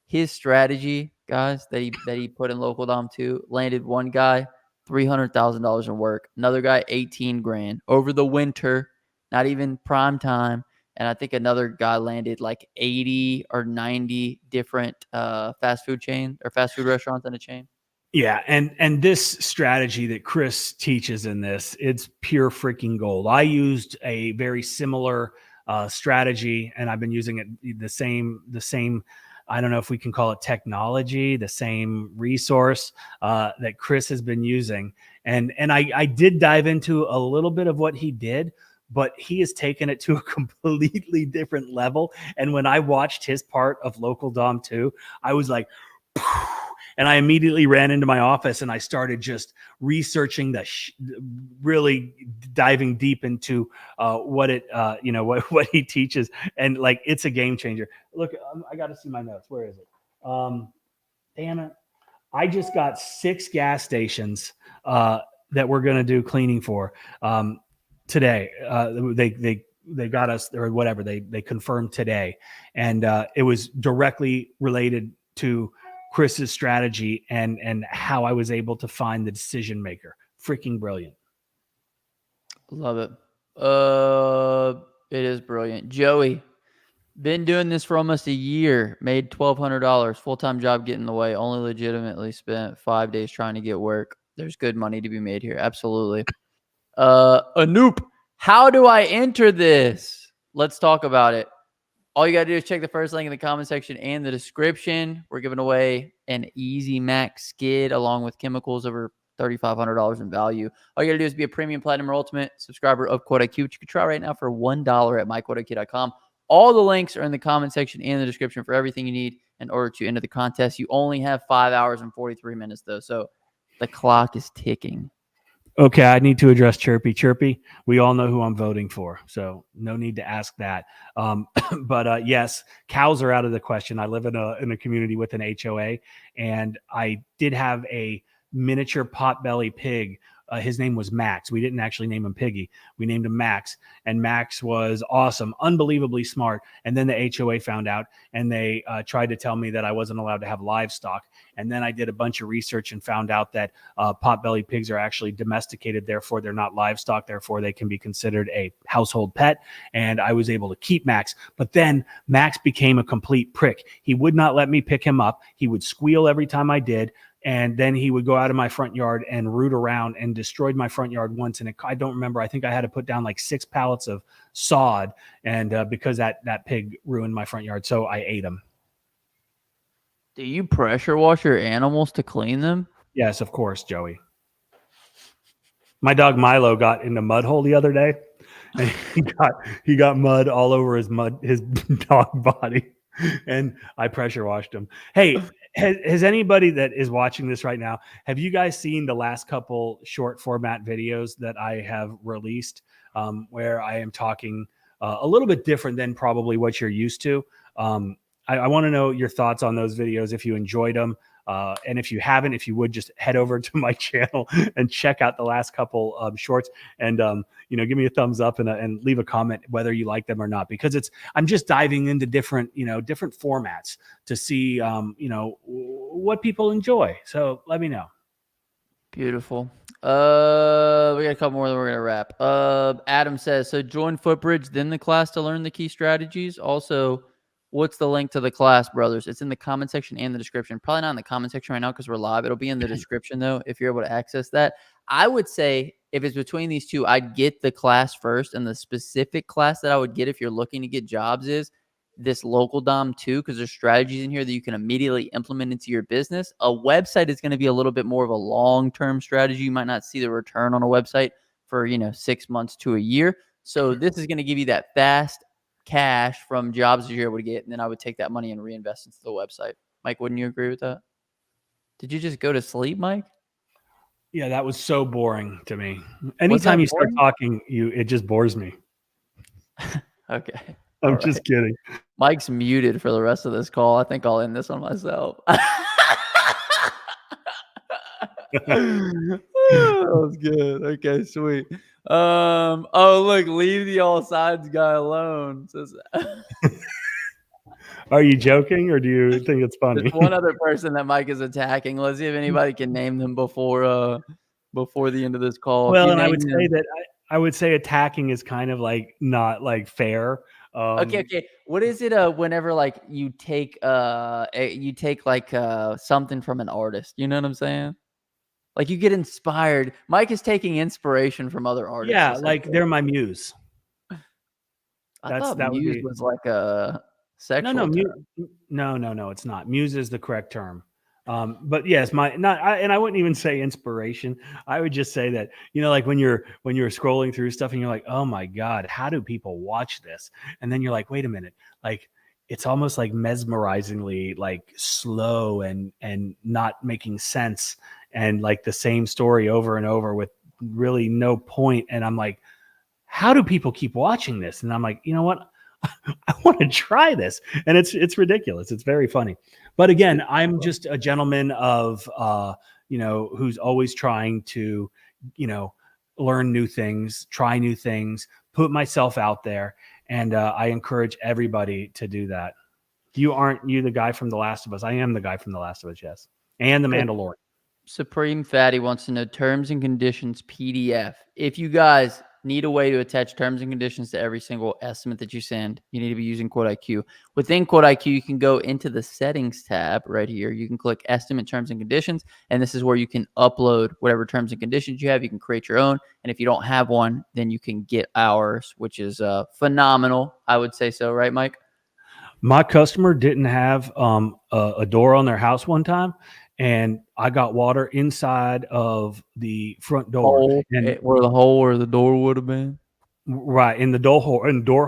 His strategy, guys, that he put in Local Dom 2, landed one guy $300,000 in work. Another guy, 18 grand over the winter, not even prime time. And I think another guy landed like 80 or 90 different fast food restaurants in a chain. Yeah, and this strategy that Chris teaches in this, it's pure freaking gold. I used a very similar strategy, and I've been using it the same. I don't know if we can call it technology, the same resource that Chris has been using, and I did dive into a little bit of what he did, but he has taken it to a completely different level. And when I watched his part of Local Dom 2, I was like, and I immediately ran into my office and I started just researching really diving deep into what he teaches. And like, it's a game changer. Look, I got to see my notes. Where is it? Damn it. I just got 6 gas stations that we're going to do cleaning for today. They got us, or whatever, they confirmed today. And it was directly related to Chris's strategy and how I was able to find the decision maker. Freaking brilliant. Love it. It is brilliant. Joey, been doing this for almost a year, made $1,200, full-time job get in the way, only legitimately spent 5 days trying to get work. There's good money to be made here. Absolutely. Anoop, how do I enter this? Let's talk about it. All you got to do is check the first link in the comment section and the description. We're giving away an Easy Max skid along with chemicals over $3,500 in value. All you got to do is be a premium, platinum, or ultimate subscriber of QuoteIQ, which you can try right now for $1 at myquoteiq.com. All the links are in the comment section and the description for everything you need in order to enter the contest. You only have 5 hours and 43 minutes, though, so the clock is ticking. Okay, I need to address Chirpy. Chirpy, we all know who I'm voting for, so no need to ask that. But yes, cows are out of the question. I live in a community with an HOA, and I did have a miniature potbelly pig. His name was Max. We didn't actually name him Piggy. We named him Max, and Max was awesome, unbelievably smart. And then the HOA found out, and they tried to tell me that I wasn't allowed to have livestock. And then I did a bunch of research and found out that potbelly pigs are actually domesticated. Therefore, they're not livestock. Therefore, they can be considered a household pet. And I was able to keep Max. But then Max became a complete prick. He would not let me pick him up. He would squeal every time I did. And then he would go out of my front yard and root around and destroyed my front yard once. And I don't remember. I think I had to put down like 6 pallets of sod. And because that pig ruined my front yard. So I ate him. Do you pressure wash your animals to clean them? Yes, of course, Joey. My dog Milo got in the mud hole the other day, and he got mud all over his dog body, and I pressure washed him. Hey, has anybody that is watching this right now, have you guys seen the last couple short format videos that I have released, where I am talking a little bit different than probably what you're used to? I want to know your thoughts on those videos, if you enjoyed them. And if you haven't, if you would just head over to my channel and check out the last couple shorts and, give me a thumbs up and leave a comment whether you like them or not, because I'm just diving into different formats to see, what people enjoy. So let me know. Beautiful. We got a couple more, then we're gonna wrap. Adam says, so join Footbridge, then the class to learn the key strategies. Also, what's the link to the class, brothers? It's in the comment section and the description. Probably not in the comment section right now because we're live. It'll be in the description though, if you're able to access that. I would say if it's between these two, I'd get the class first, and the specific class that I would get if you're looking to get jobs is this local DOM too, because there's strategies in here that you can immediately implement into your business. A website is going to be a little bit more of a long-term strategy. You might not see the return on a website for, 6 months to a year. So this is going to give you that fast cash from jobs that you're able to get. And then I would take that money and reinvest into the website. Mike, wouldn't you agree with that? Did you just go to sleep, Mike? Yeah, that was so boring to me. Anytime you start talking, it just bores me. Okay. I'm just kidding. Mike's muted for the rest of this call. I think I'll end this on myself. That was good. Okay, sweet. Oh, look, leave the all sides guy alone. Are you joking, or do you think it's funny? There's one other person that Mike is attacking. Let's see if anybody can name them before the end of this call. Well, and I would say attacking is kind of like not like fair. Okay. What is it? Whenever like you take like something from an artist, you know what I'm saying? Like you get inspired. Mike is taking inspiration from other artists. Yeah, like they're my muse. I thought muse was like a sexual term. No, it's not. Muse is the correct term. But yes, and I wouldn't even say inspiration. I would just say that, like when you're scrolling through stuff and you're like, oh my God, how do people watch this? And then you're like, wait a minute, like it's almost like mesmerizingly like slow and not making sense, and like the same story over and over with really no point. And I'm like, how do people keep watching this? And I'm like, you know what? I want to try this. And it's ridiculous. It's very funny. But again, I'm just a gentleman of, who's always trying to, learn new things, try new things, put myself out there. And I encourage everybody to do that. Aren't you the guy from The Last of Us? I am the guy from The Last of Us, yes. And The Mandalorian. Supreme Fatty wants to know terms and conditions PDF. If you guys need a way to attach terms and conditions to every single estimate that you send, you need to be using QuoteIQ. Within QuoteIQ, you can go into the settings tab right here. You can click estimate terms and conditions, and this is where you can upload whatever terms and conditions you have. You can create your own, and if you don't have one, then you can get ours, which is phenomenal. I would say so, right, Mike? My customer didn't have a door on their house one time, and I got water inside of the front door. Where the hole where the door would have been? Right, in the door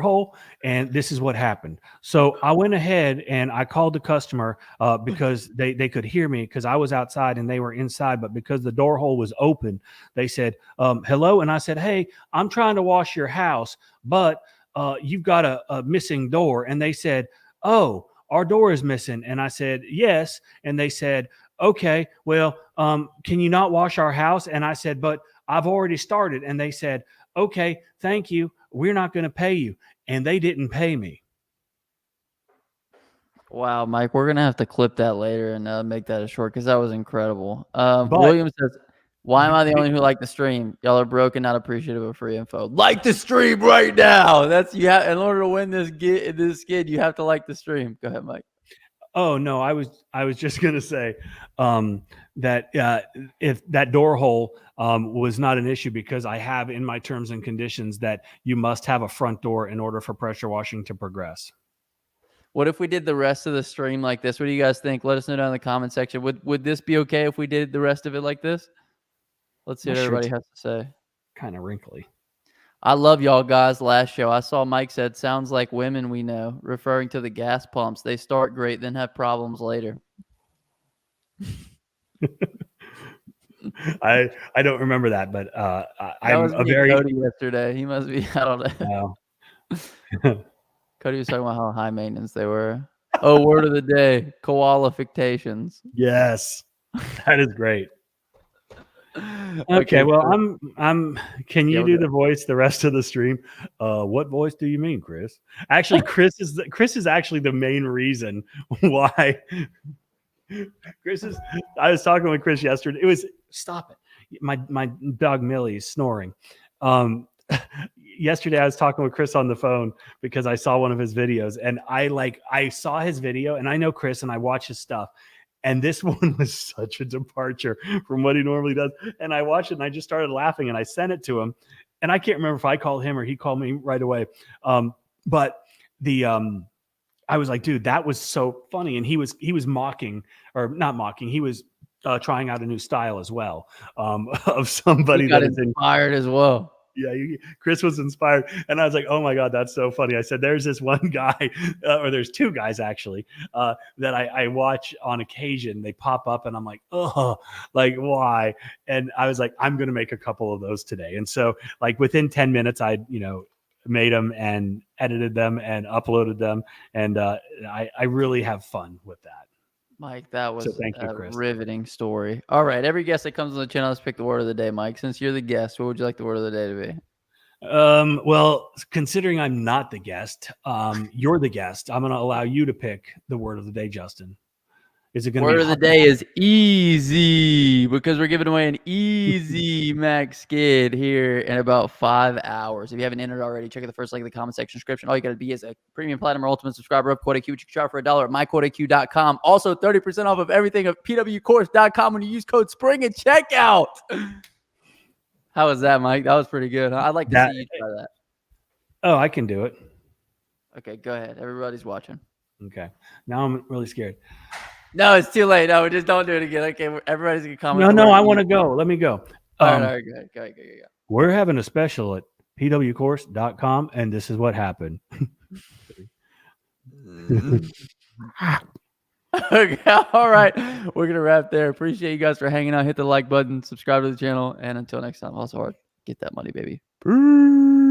hole. And this is what happened. So I went ahead and I called the customer because they could hear me, because I was outside and they were inside. But because the door hole was open, they said, hello. And I said, hey, I'm trying to wash your house, but you've got a missing door. And they said, oh, our door is missing. And I said, yes. And they said, okay, well, can you not wash our house? And I said, but I've already started. And they said, okay, thank you. We're not going to pay you. And they didn't pay me. Wow, Mike, we're going to have to clip that later and make that a short, because that was incredible. William says, why am I the only who like the stream? Y'all are broken, not appreciative of free info. Like the stream right now. In order to win this skid, you have to like the stream. Go ahead, Mike. Oh no, I was just gonna say that if that door hole was not an issue, because I have in my terms and conditions that you must have a front door in order for pressure washing to progress. What if we did the rest of the stream like this? What do you guys think? Let us know down in the comment section. Would this be okay if we did the rest of it like this? Let's see what everybody has to say. Kind of wrinkly. I love y'all guys. Last show I saw Mike said, sounds like women we know, referring to the gas pumps. They start great, then have problems later. I don't remember that, but I'm a very Cody yesterday. He must be, I don't know. No. Cody was talking about how high maintenance they were. Oh, word of the day, qualifications. Yes, that is great. Okay, well, can you do the voice the rest of the stream? What voice do you mean, Chris? Actually, Chris is actually the main reason why. I was talking with Chris yesterday. It was, stop it. My dog Millie is snoring. Yesterday I was talking with Chris on the phone because I saw one of his videos, and I saw his video, and I know Chris and I watch his stuff. And this one was such a departure from what he normally does. And I watched it and I just started laughing, and I sent it to him. And I can't remember if I called him or he called me right away. But I was like, dude, that was so funny. And he was mocking, or not mocking. He was trying out a new style as well, of He somebody got that is in. inspired as well. Yeah, Chris was inspired, and I was like, "Oh my god, that's so funny!" I said, "There's this one guy, or there's two guys actually, that I watch on occasion. They pop up, and I'm like, oh, like why?" And I was like, "I'm gonna make a couple of those today." And so, like within 10 minutes, I made them and edited them and uploaded them, and I really have fun with that. Mike, that was Thank you, a Chris. riveting story. All right, every guest that comes on the channel, let's pick the word of the day. Mike, since you're the guest, what would you like the word of the day to be? Well, considering I'm not the guest, you're the guest. I'm going to allow you to pick the word of the day, Justin. Is it going to be Word of the day is easy, because we're giving away an easy Mac skid here in about 5 hours. If you haven't entered already, check out the first link in the comment section description. All you got to be is a premium platinum or ultimate subscriber of QuoteIQ, which you can try for $1 at myquoteIQ.com. Also, 30% off of everything at pwcourse.com when you use code SPRING at checkout. How was that, Mike? That was pretty good. I'd like to see you try that. Oh, I can do it. Okay, go ahead. Everybody's watching. Okay. Now I'm really scared. No, it's too late. No, just don't do it again. Okay, everybody's gonna comment. No, I want to go. Let me go. All right, go ahead. We're having a special at pwcourse.com, and this is what happened. Okay, all right. We're gonna wrap there. Appreciate you guys for hanging out. Hit the like button, subscribe to the channel, and until next time, also hard. Get that money, baby. Peace.